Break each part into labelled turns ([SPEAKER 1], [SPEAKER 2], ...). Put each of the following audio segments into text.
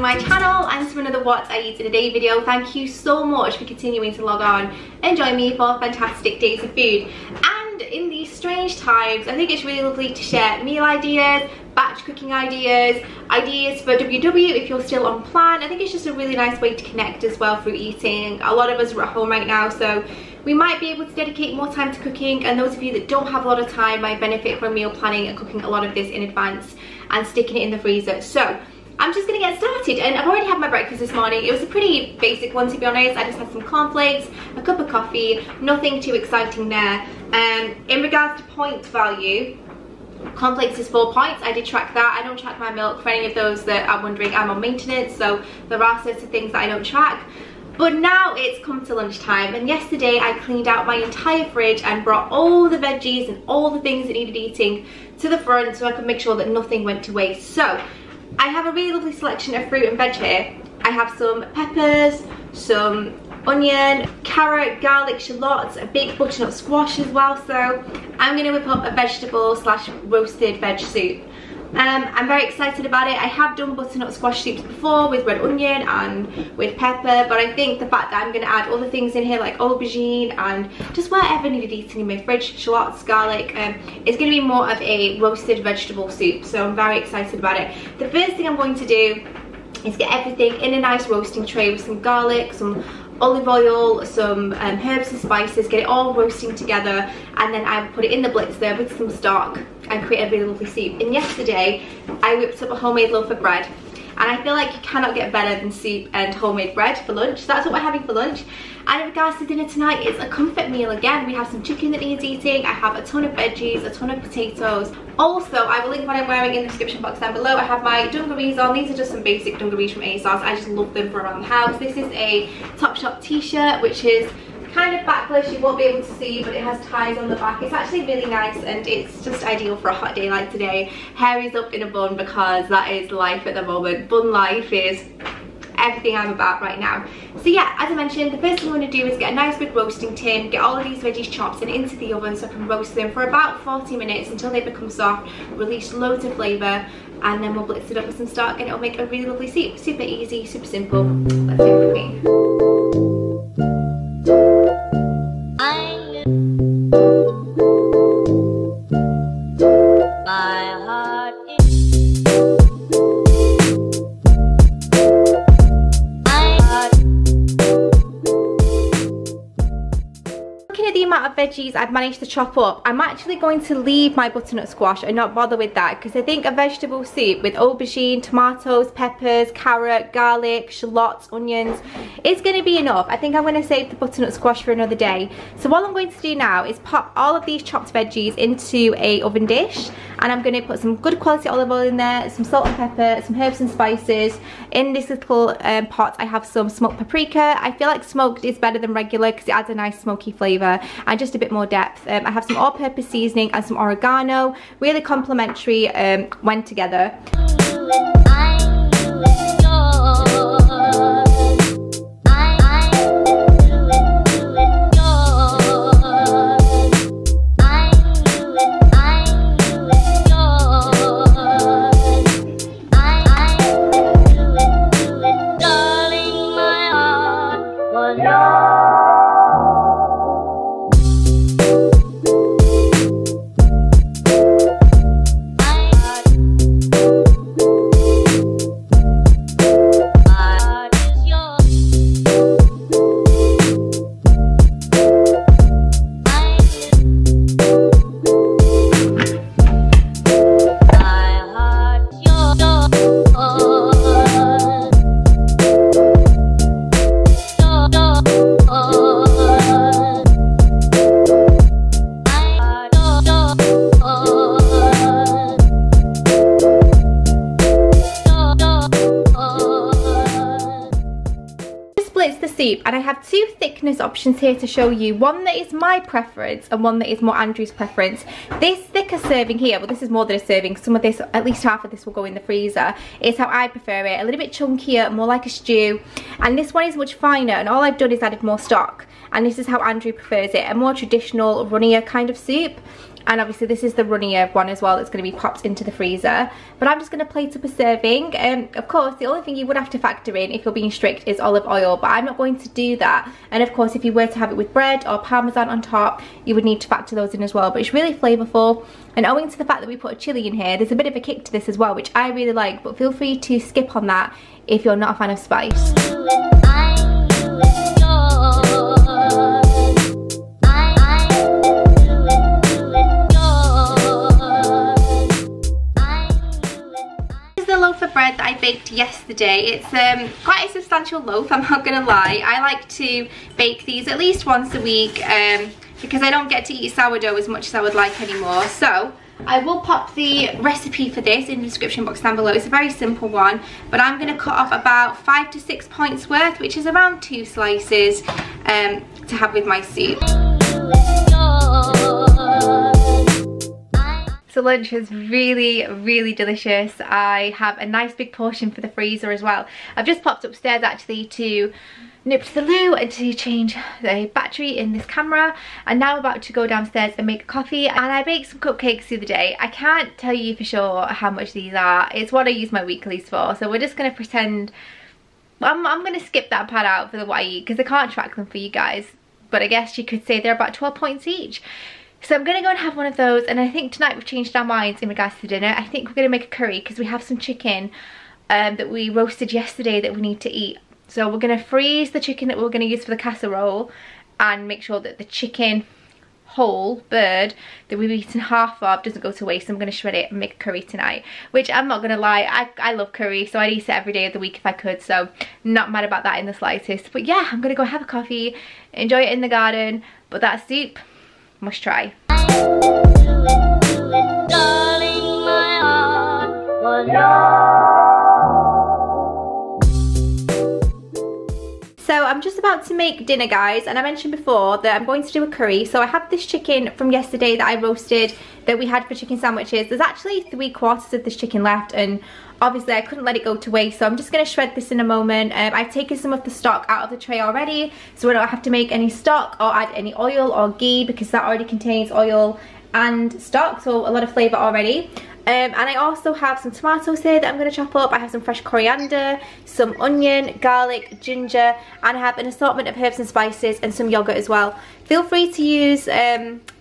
[SPEAKER 1] my channel and to another What I Eat in a Day video. Thank you so much for continuing to log on and join me for fantastic days of food. And in these strange times, I think it's really lovely to share meal ideas, batch cooking ideas, ideas for WW if you're still on plan. I think it's just a really nice way to connect as well through eating. A lot of us are at home right now, so we might be able to dedicate more time to cooking, and those of you that don't have a lot of time might benefit from meal planning and cooking a lot of this in advance and sticking it in the freezer. So I'm just gonna get started, and I've already had my breakfast this morning. It was a pretty basic one, to be honest. I just had some cornflakes, a cup of coffee, nothing too exciting there. In regards to point value, cornflakes is 4 points. I did track that. I don't track my milk. For any of those that are wondering, I'm on maintenance, so there are certain things that I don't track. But now it's come to lunchtime, and yesterday I cleaned out my entire fridge and brought all the veggies and all the things that needed eating to the front so I could make sure that nothing went to waste. So I have a really lovely selection of fruit and veg here. I have some peppers, some onion, carrot, garlic, shallots, a big butternut squash as well. So I'm going to whip up a vegetable slash roasted veg soup. I'm very excited about it. I have done butternut squash soups before with red onion and with pepper, but I think the fact that I'm going to add other things in here like aubergine and just whatever needed eating in my fridge, shallots, garlic, is going to be more of a roasted vegetable soup. So I'm very excited about it. The first thing I'm going to do is get everything in a nice roasting tray with some garlic, some olive oil, some herbs and spices, get it all roasting together, and then I put it in the blitzer with some stock and create a really lovely soup. And yesterday I whipped up a homemade loaf of bread, and I feel like you cannot get better than soup and homemade bread for lunch. So that's what we're having for lunch. And in regards to dinner tonight, it's a comfort meal again. We have some chicken that needs eating. I have a ton of veggies, a ton of potatoes. Also, I will link what I'm wearing in the description box down below. I have my dungarees on. These are just some basic dungarees from ASOS. I just love them for around the house. This is a Topshop t-shirt, which is kind of backless, you won't be able to see, but it has ties on the back. It's actually really nice, and it's just ideal for a hot day like today. Hair is up in a bun because that is life at the moment. Bun life is everything I'm about right now. So yeah, as I mentioned, the first thing I'm going to do is get a nice big roasting tin, get all of these veggies chopped and into the oven so I can roast them for about 40 minutes until they become soft, release loads of flavour, and then we'll blitz it up with some stock and it'll make a really lovely soup. Super easy, super simple. Let's do it with me. Veggies I've managed to chop up, I'm actually going to leave my butternut squash and not bother with that, because I think a vegetable soup with aubergine, tomatoes, peppers, carrot, garlic, shallots, onions is going to be enough. I think I'm going to save the butternut squash for another day. So what I'm going to do now is pop all of these chopped veggies into a oven dish, and I'm going to put some good quality olive oil in there, some salt and pepper, some herbs and spices. In this little pot I have some smoked paprika. I feel like smoked is better than regular because it adds a nice smoky flavour and just a bit more depth. I have some all-purpose seasoning and some oregano, really complementary when together. And I have two thickness options here to show you. One that is my preference and one that is more Andrew's preference. This thicker serving here, well, this is more than a serving, some of this, at least half of this will go in the freezer, is how I prefer it. A little bit chunkier, more like a stew. And this one is much finer, and all I've done is added more stock. And this is how Andrew prefers it, a more traditional, runnier kind of soup. And obviously this is the runnier one as well that's going to be popped into the freezer. But I'm just going to plate up a serving. Of course, the only thing you would have to factor in if you're being strict is olive oil, but I'm not going to do that. And of course, if you were to have it with bread or parmesan on top, you would need to factor those in as well. But it's really flavourful, and owing to the fact that we put a chilli in here, there's a bit of a kick to this as well, which I really like. But feel free to skip on that if you're not a fan of spice. Bread that I baked yesterday. It's quite a substantial loaf, I'm not gonna lie. I like to bake these at least once a week because I don't get to eat sourdough as much as I would like anymore. So I will pop the recipe for this in the description box down below. It's a very simple one, but I'm going to cut off about 5 to 6 points worth, which is around 2 slices to have with my soup. So lunch was really delicious. I have a nice big portion for the freezer as well. I've just popped upstairs actually to nip to the loo and to change the battery in this camera, and now I'm about to go downstairs and make a coffee. And I baked some cupcakes the other day. I can't tell you for sure how much these are. It's what I use my weeklies for, so we're just going to pretend I'm going to skip that part out for the what I eat because I can't track them for you guys, but I guess you could say they're about 12 points each. So I'm going to go and have one of those, and I think tonight we've changed our minds in regards to dinner. I think we're going to make a curry because we have some chicken that we roasted yesterday that we need to eat. So we're going to freeze the chicken that we're going to use for the casserole and make sure that the chicken whole bird that we've eaten half of doesn't go to waste. I'm going to shred it and make a curry tonight, which I'm not going to lie, I love curry, so I'd eat it every day of the week if I could, so not mad about that in the slightest. But yeah, I'm going to go have a coffee, enjoy it in the garden, but that soup, must try. So I'm just about to make dinner, guys, and I mentioned before that I'm going to do a curry. So I have this chicken from yesterday that I roasted that we had for chicken sandwiches. There's actually 3/4 of this chicken left, and obviously I couldn't let it go to waste, so I'm just going to shred this in a moment. I've taken some of the stock out of the tray already, so I don't have to make any stock or add any oil or ghee because that already contains oil and stock, so a lot of flavour already. And I also have some tomatoes here that I'm going to chop up. I have some fresh coriander, some onion, garlic, ginger, and I have an assortment of herbs and spices and some yogurt as well. Feel free to use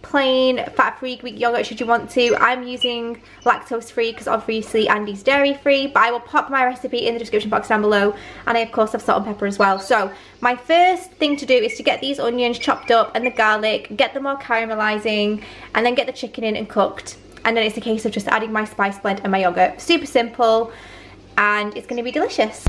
[SPEAKER 1] plain fat-free Greek yogurt should you want to. I'm using lactose-free because obviously Andy's dairy-free, but I will pop my recipe in the description box down below, and I of course have salt and pepper as well. So my first thing to do is to get these onions chopped up and the garlic, get them all caramelizing, and then get the chicken in and cooked. And then it's a case of just adding my spice blend and my yogurt. Super simple, and it's going to be delicious.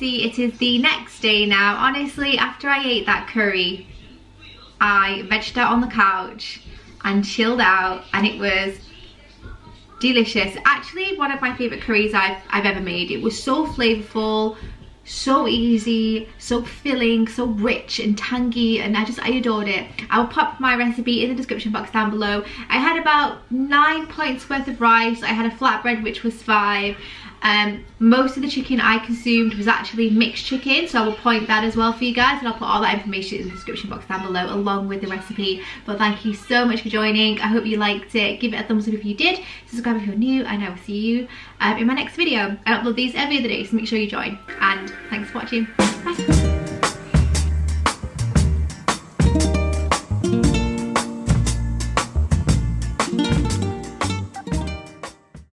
[SPEAKER 1] It is the next day now. Honestly, after I ate that curry, I vegged out on the couch and chilled out, and it was delicious. Actually one of my favourite curries I've ever made. It was so flavourful, so easy, so filling, so rich and tangy, and I adored it. I will pop my recipe in the description box down below. I had about 9 pints worth of rice. I had a flatbread which was 5. Most of the chicken I consumed was actually mixed chicken, so I will point that as well for you guys, and I'll put all that information in the description box down below along with the recipe. But thank you so much for joining. I hope you liked it. Give it a thumbs up if you did. Subscribe if you're new, and I will see you in my next video. I upload these every other day, so make sure you join. And thanks for watching. Bye.